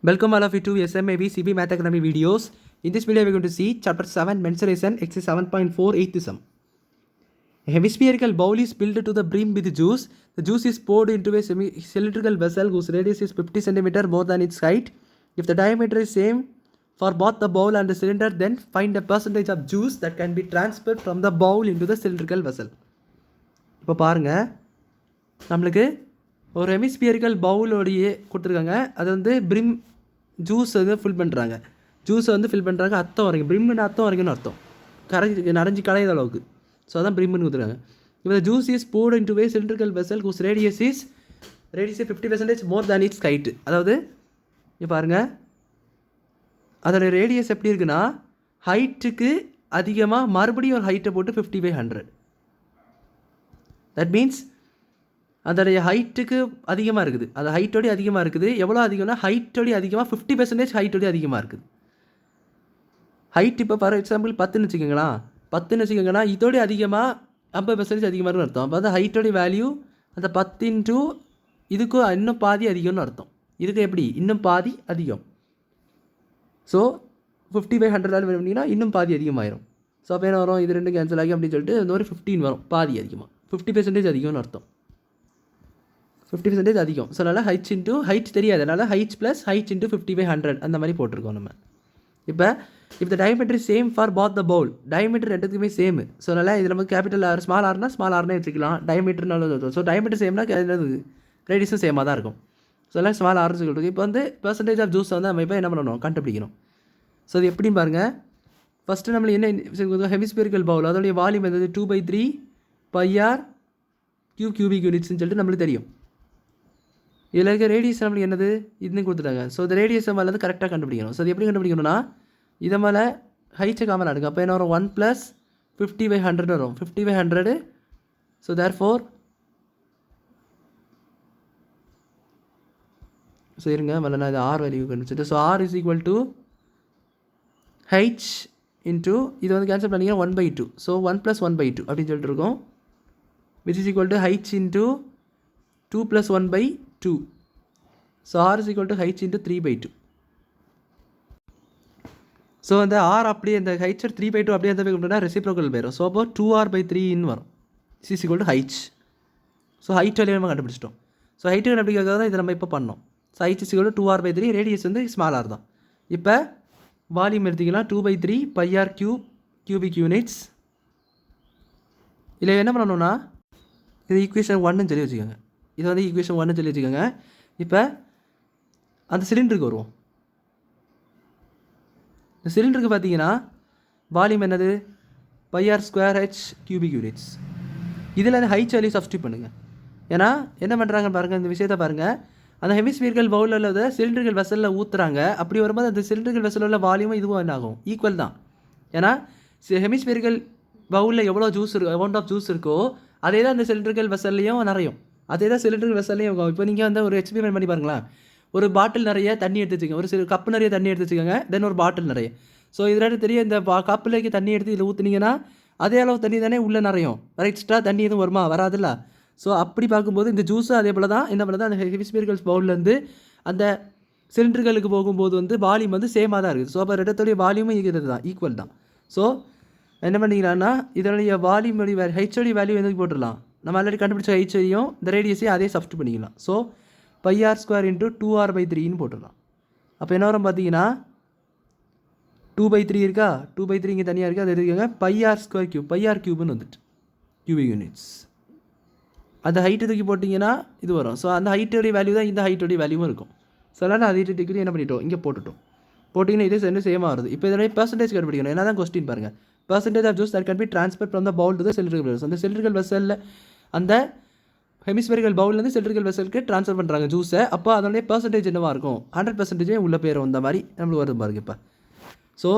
Welcome all of you to SMAB CB Math Academy videos. In this video we are going to see chapter 7 mensuration exercise 7.4 8th sum. A hemispherical bowl is filled to the brim with juice. The juice is poured into a cylindrical vessel whose radius is 50 cm more than its height. If the diameter is same for both the bowl and the cylinder, then find the percentage of juice that can be transferred from the bowl into the cylindrical vessel. இப்போ பாருங்க நம்மளுக்கு ஒரு ஹெமிஸ்பியரிக்கல் பவுலோடையே கொடுத்துருக்காங்க. அது வந்து brim juice வந்து fill பண்ணுறாங்க. ஜூஸை வந்து ஃபில் பண்ணுறாங்க அர்த்தம் வரைக்கும். பிரிம்னு அர்த்தம் வரைக்கும்னு அர்த்தம் நனைஞ்சி கலையிற அளவுக்கு. ஸோ அதான் பிரிம்னு கொடுத்துருக்காங்க. இப்போ juice is poured into a cylindrical vessel whose radius is 50% more than its height. அதாவது இப்போ பாருங்கள் அதோடைய ரேடியஸ் எப்படி இருக்குன்னா ஹைட்டுக்கு அதிகமாக மறுபடியும் ஒரு ஹைட்டை போட்டு 50/100. தட் மீன்ஸ் அதோடைய ஹைட்டுக்கு அதிகமாக இருக்குது. அது ஹைட்டோடைய அதிகமாக இருக்குது. எவ்வளோ அதிகம்னா ஹைட்டோடைய அதிகமாக 50% ஹைட்டோடைய அதிகமாக இருக்குது. ஹைட் இப்போ ஃபார் எக்ஸாம்பிள் 10ன்னு வச்சுக்கோங்களா, இதோடைய அதிகமாக 50% அதிகமாக இருக்குன்னு அர்த்தம். அப்போ அது ஹைட்டோடைய வேல்யூ அந்த 10 இன்ட்டு இதுக்கும் இன்னும் பாதி அதிகம்னு அர்த்தம். இதுக்கு எப்படி இன்னும் பாதி அதிகம். ஸோ 50/100 பண்ணிங்கன்னா இன்னும் பாதி அதிகமாகிடும். ஸோ அப்போ என்ன வரும், இது ரெண்டும் கேன்சல் ஆகி அப்படின்னு சொல்லிட்டு இந்த ஒரு 15 வரும். பாதி அதிகமாக 50% அதிகம்னு அர்த்தம். 50% அதிகம். ஸோ அதனால் ஹைட் தெரியாது, அதனால் ஹைட் ப்ளஸ் ஹைட் இன்ட்டு 50/100 அந்த மாதிரி போட்டிருக்கோம் நம்ம. இப்போ the diameter same for both the bowl. Diameter ரெண்டுத்துக்குமே சேமு. ஸோ அதனால் இது நம்ம கேபிட்டல் ஆர் ஸ்மால் ஆர்னே வச்சுக்கலாம். டயமீட்டர்னாலும் ஸோ டயமீட்டர் சேம்னா ரேடியஸும் சேமாக தான் இருக்கும். ஸோ அதனால் ஸ்மால் ஆர்னு சொல்லிட்டு இப்போ வந்து பெர்சன்டேஜ் ஆஃப் ஜூஸ் வந்து நம்ம இப்போ என்ன பண்ணணும், கண்டுபிடிக்கணும். ஸோ அது எப்படின்னு பாருங்கள். ஃபஸ்ட்டு நம்மளுக்கு என்ன ஹெமிஸ்பியரிக்கல் பவுல் அதோடைய வால்யூம் வந்து 2/3 πr கியூபிக் யூனிட்ஸ்னு சொல்லிட்டு நம்மளுக்கு தெரியும். இதில் இருக்க ரேடியஸ் நம்மளுக்கு என்னது இதுன்னு கொடுத்துட்டாங்க. ஸோ இந்த ரேடியஸை மேலே வந்து கரெக்டாக கண்டுபிடிக்கணும். ஸோ அது எப்படி கண்டுபிடிக்கணும்னா இதை மேலே ஹைட்டை காமன் எடுக்கும். அப்போ என்ன வரும், 1 + 50/100 வரும். 50/100. ஸோ தேர்ஃபோர் ஸோ இருங்க மேலே நான் இது ஆர் வேல்யூ கண்டுபிடிச்சிட்டு so R is equal to H into இது வந்து கேன்சல் பண்ணிங்கன்னா 1/2. ஸோ 1 + 1/2 அப்படின்னு சொல்லிட்டு இருக்கோம். which is equal to h into 2 + 1/2. So r is equal to h into 3/2. So அந்த ஆர் அப்படியே இந்த ஹைச் 3/2 அப்படியே எந்த போய்னா ரெசிப்ரோக்கல் போயிடும். ஸோ அப்போ 2r/3 வரும். Is equal to H. So height value நம்ம கண்டுபிடிச்சிட்டோம். ஸோ ஹைட்டு கண்டுபிடிக்கிறதுக்காக தான் இதை நம்ம இப்போ பண்ணோம். So H is equal to 2r/3. Radius வந்து ஸ்மால் ஆர் தான். இப்போ வால்யூம் எடுத்திக்கலாம் 2/3 πr கியூபிக் யூனிட்ஸ். இதில் என்ன பண்ணணும்னா இது ஈக்குவேஷன் 1ன்னு சொல்லி வச்சுக்கோங்க. இது வந்து ஈக்குவேஷன் 1ன்னு சொல்லி வச்சுக்கோங்க. இப்போ அந்த சிலிண்டருக்கு வருவோம். இந்த சிலிண்டருக்கு பார்த்தீங்கன்னா வால்யூம் என்னது πr² கியூபிக் யூனிட்ஸ். இதில் அந்த ஹைச் வேல்யூ சப்ஸ்டியூட் பண்ணுங்கள். ஏன்னா என்ன பண்ணுறாங்க பாருங்கள், இந்த விஷயத்தை பாருங்கள். அந்த ஹெமிஸ்பியரிக்கல் பவுலில் உள்ளதை சிலிண்டர்கள் வெசலில் ஊற்றுறாங்க. அப்படி வரும்போது அந்த சிலிண்டர்கள் வெசலில் உள்ள வால்யூமும் இதுவும் என்ன ஆகும், ஈக்குவல் தான். ஏன்னா ஹெமிஸ்பியரிக்கல் பவுலில் எவ்வளோ அமௌண்ட் ஆஃப் ஜூஸ் இருக்கோ அதே தான் இந்த சிலிண்டர்கள் வெசல்லையும் நிறையும். அதே தான் சிலிண்டர்கள் வெசல்லையும் இருக்கும். இப்போ நீங்கள் வந்து ஒரு எக்ஸ்பெரிமெண்ட் பண்ணி பாருங்களேன். ஒரு பாட்டில் நிறைய தண்ணி எடுத்து வச்சுக்கோங்க, ஒரு சில கப்பு நிறைய தண்ணி எடுத்து வச்சுக்கோங்க, தென் ஒரு பாட்டில் நிறைய. ஸோ இதில் தெரியும் இந்த கப்பிலேக்கு தண்ணி எடுத்து இதில் ஊற்றுனீங்கன்னா அதே அளவு தண்ணி தானே உள்ளே நிறையும். வேறு எக்ஸ்ட்ரா தண்ணி எதுவும் வருமா, வராதுல்ல. ஸோ அப்படி பார்க்கும்போது இந்த ஜூஸும் அதே போல் தான். என்ன போல தான் அந்த ஹெமிஸ்பியரிக்கல் பவுல்லேருந்து அந்த சிலிண்டர்களுக்கு போகும்போது வந்து வால்யூம் வந்து சேமாக தான் இருக்குது. ஸோ அப்போ ரெண்டத்தோடைய வால்யூமும் இருக்கிறது தான், ஈக்குவல் தான். ஸோ என்ன பண்ணிக்கலாம்னா இதனுடைய வால்யூம் ஹெச்ஓடி வேல்யூ எதுக்கு போட்டுடலாம், நம்ம ஆல்ரெடி கண்டுபிடிச்ச ஹெச்ஓடியும் இந்த ரேடியஸையும் அதே சப்ஸ்டியூட் பண்ணிக்கலாம். ஸோ πr² இன்ட்டு 2r/3ன்னு போட்டுடலாம். அப்போ என்ன வரும் பார்த்தீங்கன்னா 2/3 இருக்கா, 2/3 இங்கே தனியாக இருக்குது. அது இருக்குங்க πr³ வந்துட்டு கியூபிக் யூனிட்ஸ். அந்த ஹைட்டு தூக்கி போட்டிங்கன்னா இது வரும். ஸோ அந்த ஹைட்டோடைய வேல்யூ தான் இந்த ஹைட்டோடைய வேல்யூவும் இருக்கும். ஸோ அதனால் அது ஹைட்டு என்ன பண்ணிட்டோம், இங்கே போட்டிங்கன்னா இதே ரெண்டு சேமாக வருது. இப்போ இதனுடைய பெர்சன்டேஜ் கண்டுபிடிக்கணும். என்ன தான் கொஸ்டின் பாருங்கள். percentage of juice that can be transferred from the bowl to the cylindrical vessel. அந்த cylindrical vessel அந்த ஹெமிஸ்பெரிக்கல் பவுல்லேருந்து சிலிண்டரிக்கல் வெசலுக்கு ட்ரான்ஸ்ஃபர் பண்ணுறாங்க ஜூஸை. அப்போ அதனுடைய பெர்சன்டேஜ் என்னவாக இருக்கும், 100% உள்ள போயிடும். இந்த மாதிரி நம்மளுக்கு வருது பாருங்க. இப்போ so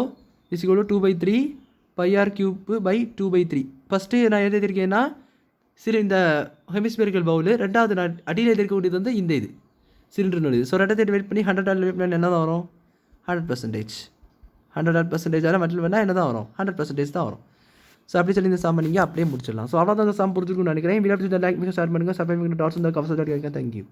is equal to 2/3 πr³/2/3. First நான் எது எழுதியிருக்கேன்னா இந்த ஹெமிஸ்பெரிக்கல் பவுல். ரெண்டாவது நான் அடியில் எழுதியிருக்கக்கூடியது வந்து இந்த இது சிலிண்டர்னு. ஸோ ரெண்டாவது வெயிட் பண்ணி 100 வெயிட் பண்ணி என்ன தான் வரும், 100%. 100% மட்டும் வேணால் என்ன தான் வரும், 100% தான் வரும். ஸோ அப்படி சொல்லி இந்த சம் நீங்கள் அப்படியே முடிச்சிடலாம். ஸோ அவ்வளோ தான் அந்த சம் புரிஞ்சுக்கணும்னு நினைக்கிறேன். வீடியோ லைக் ஷேர் பண்ணுங்கள். சப்ஸ்கிரைப் பண்ணுங்கள். டாட்ஸ் இந்த கவர்ஸ் தேங்க்யூ.